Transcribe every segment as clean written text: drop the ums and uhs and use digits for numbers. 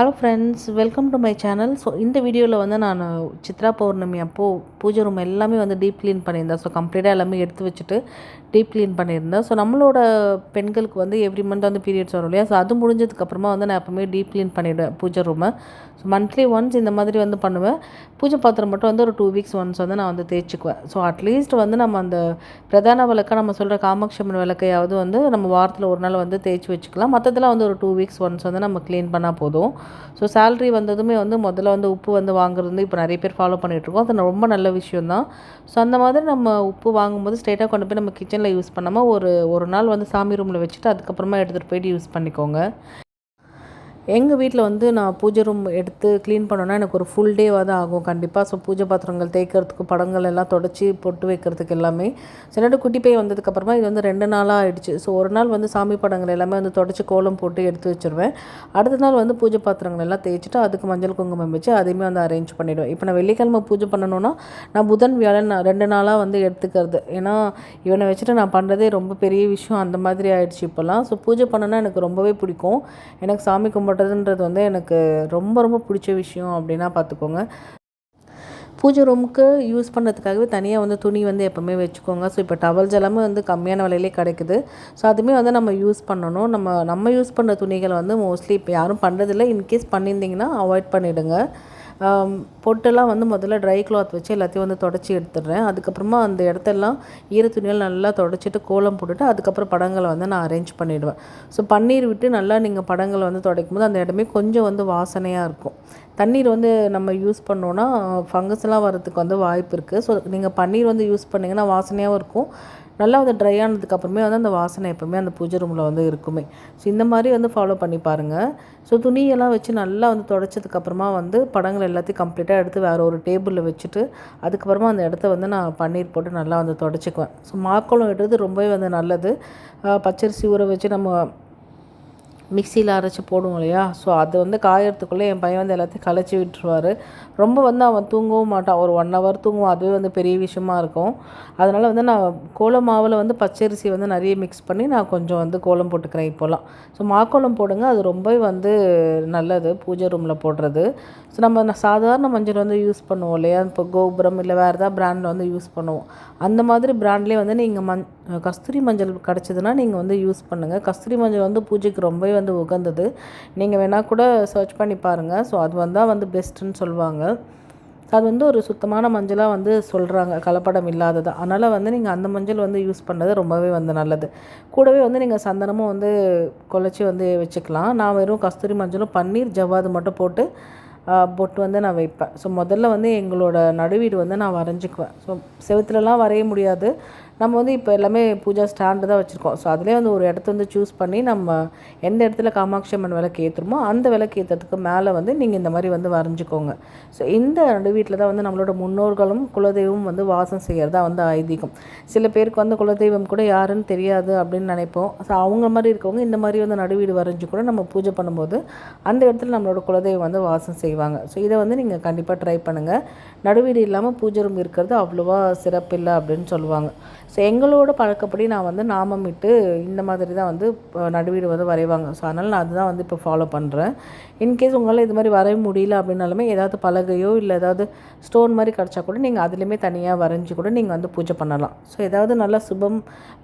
Hello friends, welcome to my channel. So இந்த வீடியோவில் வந்து நான் சித்ரா பௌர்ணமி அப்போது பூஜை ரூம் எல்லாமே வந்து டீப் க்ளீன் பண்ணியிருந்தேன். ஸோ கம்ப்ளீட்டாக எல்லாமே எடுத்து வச்சுட்டு டீப் க்ளீன் பண்ணியிருந்தேன். ஸோ நம்மளோட பெண்களுக்கு வந்து எவ்ரி மந்த் வந்து பீரியட்ஸ் வரும் இல்லையா? ஸோ அது முடிஞ்சதுக்கப்புறமா வந்து நான் எப்போவுமே டீப் க்ளீன் பண்ணிவிடுவேன் பூஜை ரூமை. ஸோ மந்த்லி ஒன்ஸ் இந்த மாதிரி வந்து பண்ணுவேன். பூஜை பாத்திரம் மட்டும் வந்து ஒரு 2 வீக்ஸ் ஒன்ஸ் வந்து நான் வந்து தேய்ச்சிக்குவேன். ஸோ அட்லீஸ்ட் வந்து நம்ம அந்த பிரதான விளக்காக நம்ம சொல்கிற காமாட்சி அம்மன் விளக்கையாவது வந்து நம்ம வாரத்தில் ஒரு நாள் வந்து தேய்ச்சி வச்சுக்கலாம். மற்றதெல்லாம் வந்து ஒரு 2 வீக்ஸ் ஒன்ஸ் வந்து நம்ம க்ளீன் பண்ணால் போதும். ஸோ சேலரி வந்ததுமே வந்து முதல்ல வந்து உப்பு வந்து வாங்குறது வந்து இப்போ நிறைய பேர் ஃபாலோ பண்ணிகிட்ருக்கோம். அது ரொம்ப நல்ல விஷயம் தான். ஸோ அந்த மாதிரி நம்ம உப்பு வாங்கும்போது ஸ்ட்ரெயிட்டாக கொண்டு போய் நம்ம கிச்சனில் யூஸ் பண்ணாமல் ஒரு நாள் வந்து சாமி ரூமில் வச்சுட்டு அதுக்கப்புறமா எடுத்துகிட்டு போயிட்டு யூஸ் பண்ணிக்கோங்க. எங்கள் வீட்டில் வந்து நான் பூஜை ரூம் எடுத்து க்ளீன் பண்ணோன்னா எனக்கு ஒரு ஃபுல் டேவாக தான் ஆகும் கண்டிப்பாக. ஸோ பூஜை பாத்திரங்கள் தேய்க்கிறதுக்கு, படங்கள் எல்லாம் தொடச்சி பொட்டு வைக்கிறதுக்கு எல்லாமே. சின்னட்டு குட்டி பையன் வந்ததுக்கப்புறமா இது வந்து 2 நாளாக ஆகிடுச்சு. ஸோ ஒரு நாள் வந்து சாமி படங்கள் எல்லாமே வந்து தொடச்சி கோலம் போட்டு எடுத்து வச்சுருவேன். அடுத்த நாள் வந்து பூஜை பாத்திரங்கள் எல்லாம் தேய்ச்சிட்டு அதுக்கு மஞ்சள் குங்குமம் வச்சு அதையுமே வந்து அரேஞ்ச் பண்ணிவிடுவேன். இப்போ நான் வெள்ளிக்கிழமை பூஜை பண்ணணுன்னா நான் புதன் வியாழன் 2 நாளாக வந்து எடுத்துக்கிறது. ஏன்னா இவனை வச்சுட்டு நான் பண்ணுறதே ரொம்ப பெரிய விஷயம் அந்த மாதிரி ஆகிடுச்சு இப்போல்லாம். ஸோ பூஜை பண்ணனா எனக்கு ரொம்பவே பிடிக்கும். எனக்கு சாமி கும்பிட்றதுன்றது வந்து எனக்கு ரொம்ப ரொம்ப பிடிச்ச விஷயம் அப்படின்னா பார்த்துக்கோங்க. பூஜை ரூமுக்கு யூஸ் பண்ணுறதுக்காகவே தனியாக வந்து துணி வந்து எப்போவுமே வச்சுக்கோங்க. ஸோ இப்போ டவல்ஸ் எல்லாமே வந்து கம்மியான விலையிலே கிடைக்குது. ஸோ அதுவுமே வந்து நம்ம யூஸ் பண்ணணும். நம்ம யூஸ் பண்ணுற துணிகளை வந்து மோஸ்ட்லி இப்போ யாரும் பண்ணுறதில்ல. இன்கேஸ் பண்ணியிருந்தீங்கன்னா அவாய்ட் பண்ணிவிடுங்க. பொட்டெல்லாம் வந்து முதல்ல ட்ரை கிளாத் வச்சு எல்லாத்தையும் வந்து தொடச்சி எடுத்துடுறேன். அதுக்கப்புறமா அந்த இடத்தெல்லாம் ஈர துணியால் நல்லா தொடச்சிட்டு கோலம் போட்டுட்டு அதுக்கப்புறம் படங்களை வந்து நான் அரேஞ்ச் பண்ணிவிடுவேன். ஸோ பன்னீர் விட்டு நல்லா நீங்கள் படங்களை வந்து துடைக்கும் போது அந்த இடமே கொஞ்சம் வந்து வாசனையாக இருக்கும். தண்ணீர் வந்து நம்ம யூஸ் பண்ணோன்னா ஃபங்கஸ்லாம் வரதுக்கு வந்து வாய்ப்பு இருக்குது. ஸோ நீங்கள் பன்னீர் வந்து யூஸ் பண்ணிங்கன்னா வாசனையாகவும் இருக்கும். நல்லா வந்து ட்ரை ஆனதுக்கப்புறமே வந்து அந்த வாசனை எப்போவுமே அந்த பூஜை ரூமில் வந்து இருக்குமே. ஸோ இந்த மாதிரி வந்து ஃபாலோ பண்ணி பாருங்கள். ஸோ துணியெல்லாம் வச்சு நல்லா வந்து துடைச்சதுக்கப்புறமா வந்து படங்கள் எல்லாத்தையும் கம்ப்ளீட்டாக எடுத்து வேறு ஒரு டேபிளில் வச்சுட்டு அதுக்கப்புறமா அந்த இடத்த வந்து நான் பன்னீர் போட்டு நல்லா வந்து துடைச்சிக்குவேன். ஸோ மாக்கோலம் இடுறது ரொம்பவே வந்து நல்லது. பச்சரிசி ஊற வச்சு நம்ம மிக்சியில் அரைச்சி போடுவோம் இல்லையா? ஸோ அது வந்து காயறதுக்குள்ளே என் பையன் வந்து எல்லாத்தையும் கலைச்சி விட்டுருவார். ரொம்ப வந்து அவன் தூங்கவும் மாட்டான். ஒரு 1 ஹவர் தூங்குவான். அதுவே வந்து பெரிய விஷயமா இருக்கும். அதனால் வந்து நான் கோலம் மாவில் வந்து பச்சரிசி வந்து நிறைய மிக்ஸ் பண்ணி நான் கொஞ்சம் வந்து கோலம் போட்டுக்கிறேன் இப்போலாம். ஸோ மாக்கோலம் போடுங்க. அது ரொம்பவே வந்து நல்லது பூஜை ரூமில் போடுறது. ஸோ நம்ம சாதாரண மஞ்சள் வந்து யூஸ் பண்ணுவோம் இல்லையா? இப்போ கோபுரம் இல்லை வேறு ஏதாவது பிராண்டில் வந்து யூஸ் பண்ணுவோம். அந்த மாதிரி பிராண்ட்லேயே வந்து நீங்கள் கஸ்தூரி மஞ்சள் கிடச்சிதுன்னா நீங்கள் வந்து யூஸ் பண்ணுங்கள். கஸ்தூரி மஞ்சள் வந்து பூஜைக்கு ரொம்பவே வந்து உகந்தது. நீங்கள் வேணால் கூட சர்ச் பண்ணி பாருங்கள். ஸோ அது வந்தால் வந்து பெஸ்ட்டுன்னு சொல்லுவாங்க. அது வந்து ஒரு சுத்தமான மஞ்சளாக வந்து சொல்கிறாங்க, கலப்படம் இல்லாதது. அதனால் வந்து நீங்கள் அந்த மஞ்சள் வந்து யூஸ் பண்ணது ரொம்பவே வந்து நல்லது. கூடவே வந்து நீங்கள் சந்தனமும் வந்து குழச்சி வந்து வச்சுக்கலாம். நான் வெறும் கஸ்தூரி மஞ்சளும் பன்னீர் ஜவ்வாது மட்டும் போட்டு பொட்டு வந்து நான் வைப்பேன். ஸோ முதல்ல வந்து எங்களோட நடுவீடு வந்து நான் வரைஞ்சிக்குவேன். ஸோ செவுத்துலலாம் வரைய முடியாது. நம்ம வந்து இப்போ எல்லாமே பூஜா ஸ்டாண்டு தான் வச்சுருக்கோம். ஸோ அதிலே வந்து ஒரு இடத்த வந்து சூஸ் பண்ணி நம்ம எந்த இடத்துல காமாட்சி அம்மன் விளக்கு ஏற்றுறோமோ அந்த விளக்கு ஏற்றுறதுக்கு மேலே வந்து நீங்கள் இந்த மாதிரி வந்து வரைஞ்சிக்கோங்க. ஸோ இந்த நடுவீட்டில் தான் வந்து நம்மளோட முன்னோர்களும் குலதெய்வம் வந்து வாசம் செய்கிறதா வந்து ஐதீகம். சில பேருக்கு வந்து குலதெய்வம் கூட யாருன்னு தெரியாது அப்படின்னு நினைப்போம். ஸோ அவங்க மாதிரி இருக்கவங்க இந்த மாதிரி வந்து நடுவீடு வரைஞ்சி கூட நம்ம பூஜை பண்ணும்போது அந்த இடத்துல நம்மளோட குலதெய்வம் வந்து வாசம் செய்வாங்க. ஸோ இதை வந்து நீங்கள் கண்டிப்பாக ட்ரை பண்ணுங்கள். நடுவீடு இல்லாமல் பூஜை ரூம் இருக்கிறது அவ்வளோவா சிறப்பில்லை அப்படின்னு சொல்லுவாங்க. ஸோ எங்களோட பழக்கப்படி நான் வந்து நாமமிட்டு இந்த மாதிரி தான் வந்து நடுவீடு வந்து வரைவாங்க. ஸோ அதனால் நான் அதுதான் வந்து இப்போ ஃபாலோ பண்ணுறேன். இன்கேஸ் உங்களால் இது மாதிரி வரைய முடியல அப்படின்னாலுமே ஏதாவது பலகையோ இல்லை ஏதாவது ஸ்டோன் மாதிரி கிடச்சா கூட நீங்கள் அதுலேயுமே தனியாக வரைஞ்சி கூட நீங்கள் வந்து பூஜை பண்ணலாம். ஸோ ஏதாவது நல்ல சுபம்,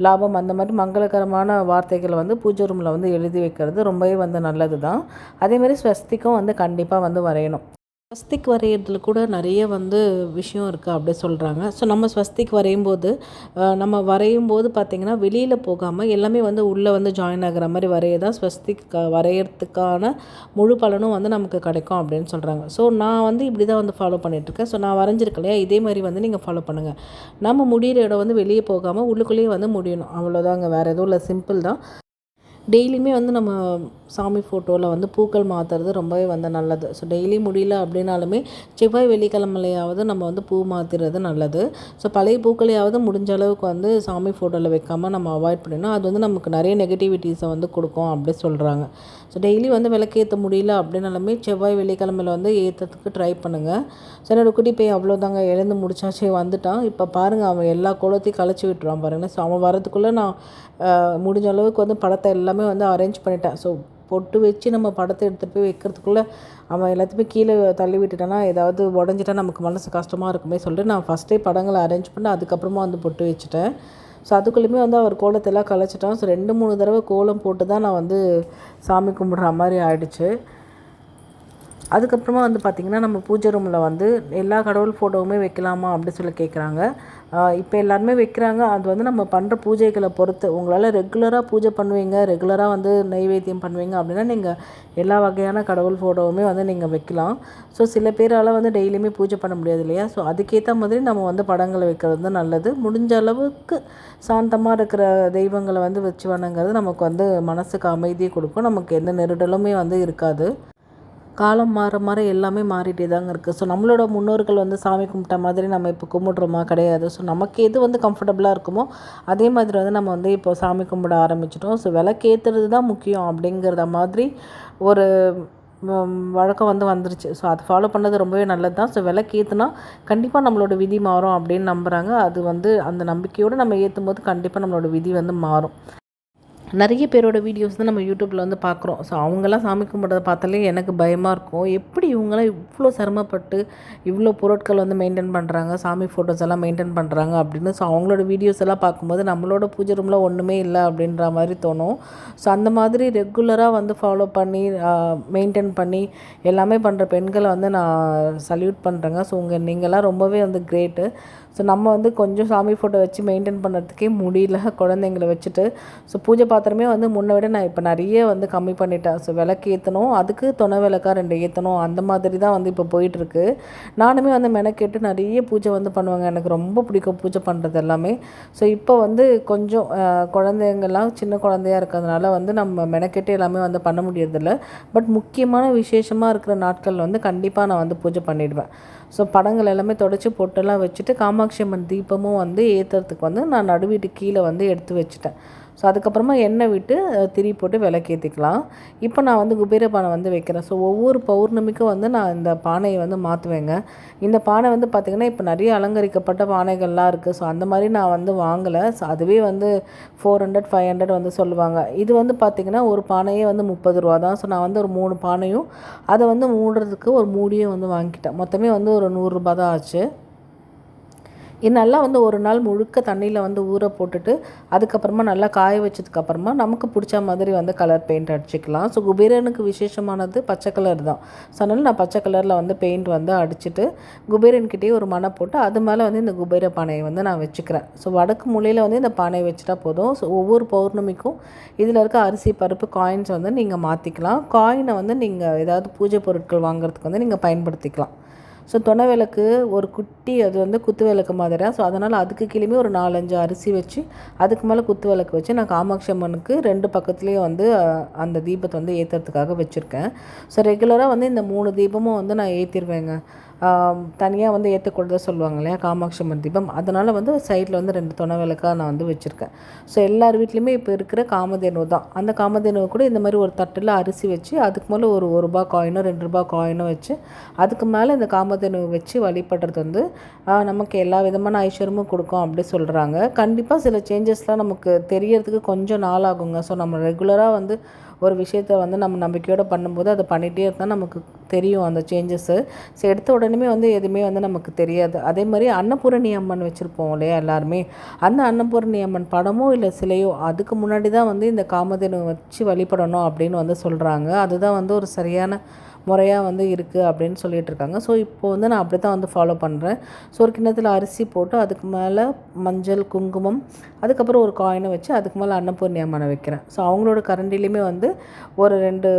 லாபம் அந்த மாதிரி மங்களகரமான வார்த்தைகளை வந்து பூஜை ரூமில் வந்து எழுதி வைக்கிறது ரொம்பவே வந்து நல்லது தான். அதேமாதிரி ஸ்வஸ்திக்கும் வந்து கண்டிப்பாக வந்து வரையணும். ஸ்வஸ்திக் வரைகிறதுல கூட நிறைய வந்து விஷயம் இருக்குது அப்படி சொல்கிறாங்க. ஸோ நம்ம ஸ்வஸ்திக் வரையும் போது பார்த்திங்கன்னா வெளியில் போகாமல் எல்லாமே வந்து உள்ளே வந்து ஜாயின் ஆகிற மாதிரி வரைய தான் ஸ்வஸ்திக் வரைகிறதுக்கான முழு பலனும் வந்து நமக்கு கிடைக்கும் அப்படின்னு சொல்கிறாங்க. ஸோ நான் வந்து இப்படி தான் வந்து ஃபாலோ பண்ணிகிட்ருக்கேன். ஸோ நான் வரைஞ்சிருக்கேன் இல்லையா? இதே மாதிரி வந்து நீங்கள் ஃபாலோ பண்ணுங்கள். நம்ம முடிகிற இடம் வந்து வெளியே போகாமல் உள்ளுக்குள்ளேயே வந்து முடியணும். அவ்வளோதாங்க, வேறு எதுவும் இல்லை, சிம்பிள் தான். டெய்லியுமே வந்து நம்ம சாமி ஃபோட்டோவில் வந்து பூக்கள் மாற்றுறது ரொம்பவே வந்து நல்லது. ஸோ டெய்லி முடியல அப்படின்னாலுமே செவ்வாய் வெள்ளிக்கிழமையாவது நம்ம வந்து பூ மாற்றுறது நல்லது. ஸோ பழைய பூக்களையாவது முடிஞ்ச அளவுக்கு வந்து சாமி ஃபோட்டோவில் வைக்காமல் நம்ம அவாய்ட் பண்ணிடணும். அது வந்து நமக்கு நிறைய நெகட்டிவிட்டிஸை வந்து கொடுக்கும் அப்படி சொல்கிறாங்க. ஸோ டெய்லி வந்து விளக்கேற்ற முடியல அப்படின்னாலுமே செவ்வாய் வெள்ளிக்கிழமையில் வந்து ஏற்றுறதுக்கு ட்ரை பண்ணுங்கள். ஸோ என்னோடய குட்டி பையன் அவ்வளோதாங்க, எழுந்து முடிச்சாச்சு வந்துட்டான். இப்போ பாருங்கள், அவன் எல்லா கோலத்தையும் கலைச்சி விட்டுருவான் பாருங்கள். ஸோ அவன் வரதுக்குள்ளே நான் முடிஞ்ச அளவுக்கு வந்து படத்தை எல்லாமே வந்து அரேஞ்ச் பண்ணிட்டேன். ஸோ பொட்டு வச்சு நம்ம படத்தை எடுத்துகிட்டு போய் வைக்கிறதுக்குள்ளே அவன் எல்லாத்தையுமே கீழே தள்ளி விட்டுட்டானா ஏதாவது உடஞ்சிட்டா நமக்கு மனசு கஷ்டமாக இருக்குமே சொல்லிட்டு நான் ஃபஸ்ட்டே படங்களை அரேஞ்ச் பண்ணி அதுக்கப்புறமா வந்து பொட்டு வச்சுட்டேன். ஸோ அதுக்குள்ளேயுமே வந்து அவர் கோலத்தெல்லாம் கலைச்சிட்டான். ஸோ 2-3 தடவை கோலம் போட்டு தான் நான் வந்து சாமி கும்பிட்ற மாதிரி ஆயிடுச்சு. அதுக்கப்புறமா வந்து பார்த்திங்கன்னா நம்ம பூஜை ரூமில் வந்து எல்லா கடவுள் ஃபோட்டோவுமே வைக்கலாமா அப்படி சொல்லி கேட்குறாங்க. இப்போ எல்லாருமே வைக்கிறாங்க. அது வந்து நம்ம பண்ணுற பூஜைகளை பொறுத்து. உங்களால் ரெகுலராக பூஜை பண்ணுவீங்க, ரெகுலராக வந்து நைவேத்தியம் பண்ணுவீங்க அப்படின்னா நீங்கள் எல்லா வகையான கடவுள் ஃபோட்டோவுமே வந்து நீங்கள் வைக்கலாம். ஸோ சில பேரால் வந்து டெய்லியுமே பூஜை பண்ண முடியாது இல்லையா? ஸோ அதுக்கேற்ற மாதிரி நம்ம வந்து படங்களை வைக்கிறது வந்து நல்லது. முடிஞ்ச அளவுக்கு சாந்தமாக இருக்கிற தெய்வங்களை வந்து வச்சு வணங்குறது நமக்கு வந்து மனசுக்கு அமைதியை கொடுக்கும். நமக்கு எந்த நெருடலுமே வந்து இருக்காது. காலம் மாற மாற எல்லாமே மாறிட்டே தாங்க இருக்குது. ஸோ நம்மளோட முன்னோர்கள் வந்து சாமி கும்பிட்ட மாதிரி நம்ம இப்போ கும்பிட்றோமா? கிடையாது. ஸோ நமக்கு எது வந்து கம்ஃபர்டபுளாக இருக்குமோ அதே மாதிரி வந்து நம்ம வந்து இப்போ சாமி கும்பிட ஆரம்பிச்சிட்டோம். ஸோ விளக்கேற்றுறது தான் முக்கியம் அப்படிங்கிறத மாதிரி ஒரு வழக்கம் வந்து வந்துருச்சு. ஸோ அது ஃபாலோ பண்ணது ரொம்பவே நல்லது தான். ஸோ விளக்கேற்றுனா கண்டிப்பாக நம்மளோட விதி மாறும் அப்படின்னு நம்புகிறாங்க. அது வந்து அந்த நம்பிக்கையோடு நம்ம ஏற்றும் போது கண்டிப்பாக நம்மளோட விதி வந்து மாறும். நிறைய பேரோட வீடியோஸ் தான் நம்ம யூடியூப்பில் வந்து பார்க்குறோம். ஸோ அவங்கெல்லாம் சாமி கும்பிட்றத பார்த்தாலே எனக்கு பயமாக இருக்கும். எப்படி இவங்கெல்லாம் இவ்வளோ சிரமப்பட்டு இவ்வளோ பொருட்கள் வந்து மெயின்டைன் பண்ணுறாங்க, சாமி ஃபோட்டோஸ் எல்லாம் மெயின்டைன் பண்ணுறாங்க அப்படின்னு. ஸோ அவங்களோட வீடியோஸ் எல்லாம் பார்க்கும்போது நம்மளோட பூஜை ரூமில் ஒன்றுமே இல்லை அப்படின்ற மாதிரி தோணும். ஸோ அந்த மாதிரி ரெகுலராக வந்து ஃபாலோ பண்ணி மெயின்டைன் பண்ணி எல்லாமே பண்ணுற பெண்களை வந்து நான் சல்யூட் பண்ணுறேங்க. ஸோ நீங்கள்லாம் ரொம்பவே வந்து கிரேட்டு. ஸோ நம்ம வந்து கொஞ்சம் சாமி ஃபோட்டோ வச்சு மெயின்டைன் பண்ணுறதுக்கே முடியல குழந்தைங்கள வச்சுட்டு. ஸோ பூஜை பாத்திரமே வந்து முன்னை விட நான் இப்போ நிறைய வந்து கம்மி பண்ணிட்டேன். ஸோ விளக்கு ஏற்றணும், அதுக்கு துணை விளக்கா 2 ஏற்றணும், அந்த மாதிரி தான் வந்து இப்போ போயிட்டுருக்கு. நானுமே வந்து மெனக்கெட்டு நிறைய பூஜை வந்து பண்ணுவாங்க. எனக்கு ரொம்ப பிடிக்கும் பூஜை பண்ணுறது எல்லாமே. ஸோ இப்போ வந்து கொஞ்சம் குழந்தைங்கள்லாம் சின்ன குழந்தையாக இருக்கிறதுனால வந்து நம்ம மெனக்கெட்டு எல்லாமே வந்து பண்ண முடியறதில்ல. பட் முக்கியமான விசேஷமாக இருக்கிற நாட்கள் வந்து கண்டிப்பாக நான் வந்து பூஜை பண்ணிவிடுவேன். ஸோ படங்கள் எல்லாமே தொடச்சி பொட்டெல்லாம் வச்சுட்டு காமாட்சி அம்மன் தீபமும் வந்து ஏற்றுறதுக்கு வந்து நான் நடுவீட்டுக்கு கீழே வந்து எடுத்து வச்சுட்டேன். ஸோ அதுக்கப்புறமா எண்ணெய் விட்டு திரி போட்டு விளக்கேற்றிக்கலாம். இப்போ நான் வந்து குபேர பானை வந்து வைக்கிறேன். ஸோ ஒவ்வொரு பௌர்ணமிக்கும் வந்து நான் இந்த பானையை வந்து மாற்றுவேங்க. இந்த பானை வந்து பார்த்திங்கன்னா இப்போ நிறைய அலங்கரிக்கப்பட்ட பானைகள்லாம் இருக்குது. ஸோ அந்த மாதிரி நான் வந்து வாங்கலை. ஸோ அதுவே வந்து 400 500 வந்து சொல்லுவாங்க. இது வந்து பார்த்திங்கன்னா ஒரு பானையே வந்து 30 ரூபா தான். ஸோ நான் வந்து ஒரு 3 பானையும் அதை வந்து மூடுறதுக்கு ஒரு மூடியும் வந்து வாங்கிட்டேன். மொத்தமே வந்து ஒரு 100 ரூபா தான் ஆச்சு. இது நல்லா வந்து ஒரு நாள் முழுக்க தண்ணியில் வந்து ஊற போட்டுட்டு அதுக்கப்புறமா நல்லா காய வச்சதுக்கப்புறமா நமக்கு பிடிச்ச மாதிரி வந்து கலர் பெயிண்ட் அடிச்சுக்கலாம். ஸோ குபேரனுக்கு விசேஷமானது பச்சை கலர் தான். ஸோ அதனால் நான் பச்சை கலரில் வந்து பெயிண்ட் வந்து அடிச்சுட்டு குபேரன்கிட்டே ஒரு மணை போட்டு அது மேலே வந்து இந்த குபேர பானையை வந்து நான் வச்சுக்கிறேன். ஸோ வடக்கு மூலையில் வந்து இந்த பானையை வச்சுட்டா போதும். ஸோ ஒவ்வொரு பௌர்ணமிக்கும் இதில் இருக்க அரிசி பருப்பு காயின்ஸ் வந்து நீங்கள் மாற்றிக்கலாம். காயினை வந்து நீங்கள் ஏதாவது பூஜை பொருட்கள் வாங்குறதுக்கு வந்து நீங்கள் பயன்படுத்திக்கலாம். ஸோ துணை விளக்கு ஒரு குட்டி அது வந்து குத்து விளக்கு மாதிரி தான். ஸோ அதனால் அதுக்கு கீழேயுமே ஒரு 4-5 அரிசி வச்சு அதுக்கு மேலே குத்து விளக்கு வச்சு நான் காமாட்சி அம்மனுக்கு 2 பக்கத்துலேயும் வந்து அந்த தீபத்தை வந்து ஏற்றுறதுக்காக வச்சுருக்கேன். ஸோ ரெகுலராக வந்து இந்த 3 தீபமும் வந்து நான் ஏற்றிடுவேங்க. தனியாக வந்து ஏற்றக்கூடாது சொல்லுவாங்க இல்லையா காமாட்சி அம்மன் தீபம். அதனால் வந்து சைடில் வந்து 2 துணை விளக்காக நான் வந்து வச்சுருக்கேன். ஸோ எல்லார் வீட்லேயுமே இப்போ இருக்கிற காமதேனு தான். அந்த காமதேனுவை கூட இந்த மாதிரி ஒரு தட்டில் அரிசி வச்சு அதுக்கு மேலே ஒரு ரூபா காயினோ 2 ரூபா காயினோ வச்சு அதுக்கு மேலே இந்த காமதேனுவை வச்சு வழிபடுறது வந்து நமக்கு எல்லா விதமான ஐஸ்வர்யமும் கொடுக்கும் அப்படி சொல்கிறாங்க. கண்டிப்பாக சில சேஞ்சஸ்லாம் நமக்கு தெரியறதுக்கு கொஞ்சம் நாள் ஆகுங்க. ஸோ நம்ம ரெகுலராக வந்து ஒரு விஷயத்தை வந்து நம்ம நம்பிக்கையோடு பண்ணும்போது அதை பண்ணிகிட்டே இருந்தால் நமக்கு தெரியும் அந்த சேஞ்சஸ்ஸு. ஸோ எடுத்த உடனே வந்து எதுவுமே வந்து நமக்கு தெரியாது. அதே மாதிரி அன்னபூரணி அம்மன் வச்சுருப்போம் இல்லையா எல்லாருமே, அந்த அன்னபூரணி அம்மன் படமோ இல்லை சிலையோ அதுக்கு முன்னாடி தான் வந்து இந்த காமதேனு வச்சு வழிபடணும் அப்படின்னு வந்து சொல்கிறாங்க. அதுதான் வந்து ஒரு சரியான முறையாக வந்து இருக்குது அப்படின்னு சொல்லிகிட்டு இருக்காங்க. ஸோ இப்போ வந்து நான் அப்படி தான் வந்து ஃபாலோ பண்ணுறேன். ஸோ ஒரு கிண்ணத்தில் அரிசி போட்டு அதுக்கு மேலே மஞ்சள் குங்குமம் அதுக்கப்புறம் ஒரு காயினை வச்சு அதுக்கு மேலே அன்னபூர்ணி அம்மனை வைக்கிறேன். ஸோ அவங்களோட கரண்டிலையுமே வந்து ஒரு 2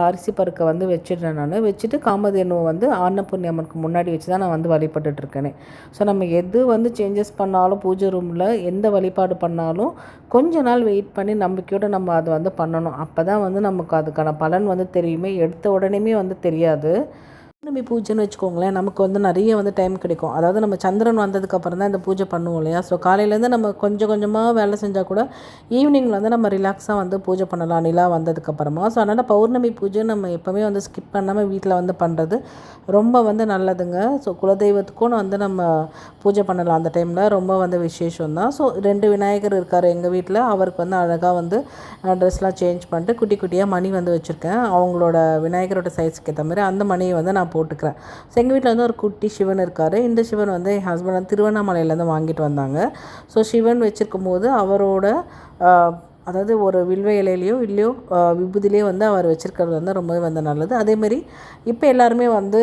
அரிசி பருக்கை வந்து வச்சிடுறேன். நான் வச்சுட்டு காமதேனுவை வந்து அன்னபூர்ணி அம்மனுக்கு முன்னாடி வச்சு தான் நான் வந்து வழிபட்டுருக்கேனே. ஸோ நம்ம எது வந்து சேஞ்சஸ் பண்ணாலும் பூஜை ரூமில் எந்த வழிபாடு பண்ணாலும் கொஞ்ச நாள் வெயிட் பண்ணி நம்பிக்கையோடு நம்ம அதை வந்து பண்ணணும். அப்போ தான் வந்து நமக்கு அதுக்கான பலன் வந்து தெரியுமே. எடுத்த உடனேமே வந்து தெரியாது. பௌர்ணமி பூஜைன்னு வச்சுக்கோங்களேன், நமக்கு வந்து நிறைய வந்து டைம் கிடைக்கும். அதாவது நம்ம சந்திரன் வந்ததுக்கப்புறம் தான் இந்த பூஜை பண்ணுவோம் இல்லையா? ஸோ காலையிலேருந்து நம்ம கொஞ்சம் கொஞ்சமாக வேலை செஞ்சால் கூட ஈவினிங்கில் வந்து நம்ம ரிலாக்ஸாக வந்து பூஜை பண்ணலாம் நிலா வந்ததுக்கப்புறமா. ஸோ அதனால் பௌர்ணமி பூஜை நம்ம எப்போவுமே வந்து ஸ்கிப் பண்ணாமல் வீட்டில் வந்து பண்ணுறது ரொம்ப வந்து நல்லதுங்க. ஸோ குலதெய்வத்துக்கும் வந்து நம்ம பூஜை பண்ணலாம் அந்த டைமில், ரொம்ப வந்து விசேஷம் தான். ஸோ 2 விநாயகர் இருக்கார் எங்கள் வீட்டில். அவருக்கு வந்து அழகாக வந்து ட்ரெஸ்லாம் சேஞ்ச் பண்ணிட்டு குட்டி குட்டியாக மணி வந்து வச்சுருக்கேன். அவங்களோட விநாயகரோட சைஸ்க்கு ஏற்ற மாதிரி அந்த மணியை வந்து நான் போட்டுக்கிறேன். ஸோ எங்கள் வீட்டில் வந்து ஒரு குட்டி சிவன் இருக்கார். இந்த சிவன் வந்து என் ஹஸ்பண்ட் வந்து திருவண்ணாமலையிலேருந்து வாங்கிட்டு வந்தாங்க. ஸோ சிவன் வச்சுருக்கும் போது அவரோட அதாவது ஒரு வில்வ இலையிலையோ இல்லையோ விபூதிலேயோ வந்து அவர் வச்சுருக்கிறது வந்து ரொம்பவே வந்து நல்லது. அதேமாரி இப்போ எல்லாருமே வந்து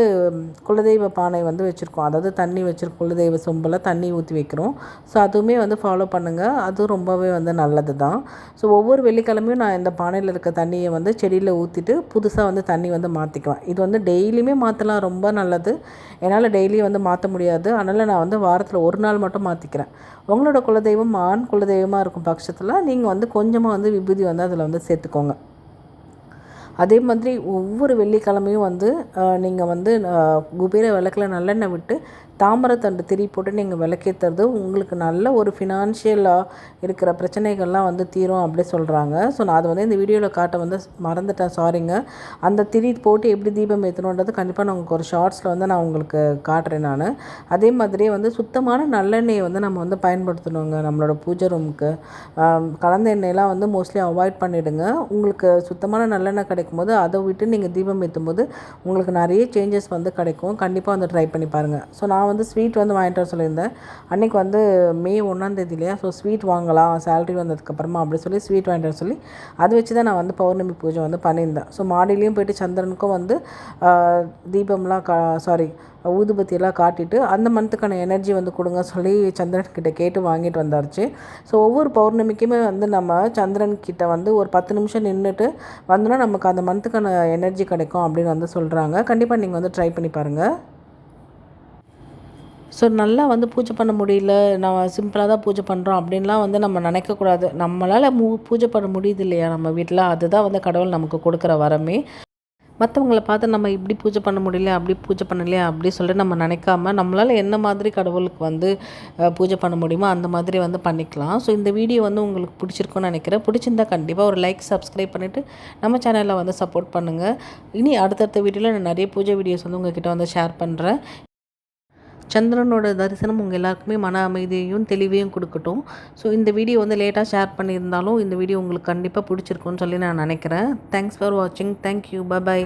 குலதெய்வ பானை வந்து வச்சுருக்கோம். அதாவது தண்ணி வச்சுருக்கோம், குலதெய்வ சொம்பில் தண்ணி ஊற்றி வைக்கிறோம். ஸோ அதுவுமே வந்து ஃபாலோ பண்ணுங்கள். அதுவும் ரொம்பவே வந்து நல்லது தான். ஸோ ஒவ்வொரு வெள்ளிக்கிழமையும் நான் இந்த பானையில் இருக்க தண்ணியை வந்து செடியில் ஊற்றிட்டு புதுசாக வந்து தண்ணி வந்து மாற்றிக்குவேன். இது வந்து டெய்லியுமே மாற்றலாம், ரொம்ப நல்லது. என்னால் டெய்லியும் வந்து மாற்ற முடியாது. அதனால் நான் வந்து வாரத்தில் ஒரு நாள் மட்டும் மாற்றிக்கிறேன். உங்களோட குலதெய்வம் ஆண் குலதெய்வமாக இருக்கும் பட்சத்தில் நீங்கள் வந்து கொஞ்சமாக வந்து விபூதி வந்து அதில் வந்து சேர்த்துக்கோங்க. அதே மாதிரி ஒவ்வொரு வெள்ளிக்கிழமையும் வந்து நீங்கள் வந்து குபேர விளக்கில் நல்லெண்ணெய் விட்டு தாமரைத்தண்டு திரி போட்டு நீங்கள் விளக்கேற்றுறது உங்களுக்கு நல்ல ஒரு ஃபினான்ஷியலாக இருக்கிற பிரச்சனைகள்லாம் வந்து தீரும் அப்படி சொல்கிறாங்க. ஸோ நான் அதை வந்து இந்த வீடியோவில் காட்ட வந்து மறந்துட்டேன், சாரிங்க. அந்த திரி போட்டு எப்படி தீபம் ஏற்றணுன்றது கண்டிப்பாக நான் உங்களுக்கு ஒரு ஷார்ட்ஸில் வந்து நான் உங்களுக்கு காட்டுறேன் நான். அதே மாதிரியே வந்து சுத்தமான நல்லெண்ணெயை வந்து நம்ம வந்து பயன்படுத்தணுங்க நம்மளோட பூஜை ரூமுக்கு. கலந்த எண்ணெயெல்லாம் வந்து மோஸ்ட்லி அவாய்ட் பண்ணிவிடுங்க. உங்களுக்கு சுத்தமான நல்லெண்ணெய் கிடைக்கும் போது அதை விட்டு நீங்கள் தீபம் ஏற்றும் போது உங்களுக்கு நிறைய சேஞ்சஸ் வந்து கிடைக்கும். கண்டிப்பாக வந்து ட்ரை பண்ணி பாருங்கள். ஸோ நான் வந்து ஸ்வீட் வந்து வாங்கிட்டு வர சொல்லியிருந்தேன். அன்றைக்கி வந்து மே 1 இல்லையா? ஸோ ஸ்வீட் வாங்கலாம் சேலரி வந்ததுக்கப்புறமா அப்படி சொல்லி ஸ்வீட் வாங்கிட்டு வர சொல்லி அதை வச்சு தான் நான் வந்து பௌர்ணமி பூஜை வந்து பண்ணியிருந்தேன். ஸோ மாடிலையும் போய்ட்டு சந்திரனுக்கும் வந்து தீபம்லாம் ஊதுபத்தியெல்லாம் காட்டிட்டு அந்த மந்த்துக்கான எனர்ஜி வந்து கொடுங்க சொல்லி சந்திரன்கிட்ட கேட்டு வாங்கிட்டு வந்தாச்சு. ஸோ ஒவ்வொரு பௌர்ணமிக்குமே வந்து நம்ம சந்திரன்கிட்ட வந்து ஒரு 10 நிமிஷம் நின்றுட்டு வந்தோன்னா நமக்கு அந்த மந்த்துக்கான எனர்ஜி கிடைக்கும் அப்படின்னு வந்து சொல்கிறாங்க. கண்டிப்பாக நீங்கள் வந்து ட்ரை பண்ணி பாருங்கள். ஸோ நல்லா வந்து பூஜை பண்ண முடியல, நான் சிம்பிளாக தான் பூஜை பண்ணுறோம் அப்படின்லாம் வந்து நம்ம நினைக்கக்கூடாது. நம்மளால் பூஜை பண்ண முடியுது இல்லையா நம்ம வீட்டில், அதுதான் வந்து கடவுள் நமக்கு கொடுக்குற வரமே. மற்றவங்கள பார்த்து நம்ம இப்படி பூஜை பண்ண முடியல, அப்படி பூஜை பண்ணலையா அப்படி சொல்லிட்டு நம்ம நினைக்காம நம்மளால் என்ன மாதிரி கடவுளுக்கு வந்து பூஜை பண்ண முடியுமோ அந்த மாதிரி வந்து பண்ணிக்கலாம். ஸோ இந்த வீடியோ வந்து உங்களுக்கு பிடிச்சிருக்குன்னு நினைக்கிறேன். பிடிச்சிருந்தா கண்டிப்பாக ஒரு லைக், சப்ஸ்கிரைப் பண்ணிவிட்டு நம்ம சேனலில் வந்து சப்போர்ட் பண்ணுங்கள். இனி அடுத்தடுத்த வீடியோவில் நான் நிறைய பூஜை வீடியோஸ் வந்து உங்கள்கிட்ட வந்து ஷேர் பண்ணுறேன். சந்திரனோட தரிசனம் உங்கள் எல்லாருக்குமே மன அமைதியையும் தெளிவையும் கொடுக்கட்டும். ஸோ இந்த வீடியோ வந்து லேட்டாக ஷேர் பண்ணியிருந்தாலும் இந்த வீடியோ உங்களுக்கு கண்டிப்பாக பிடிச்சிருக்குன்னு சொல்லி நான் நினைக்கிறேன். தேங்க்ஸ் ஃபார் வாட்சிங். தேங்க்யூ. பை.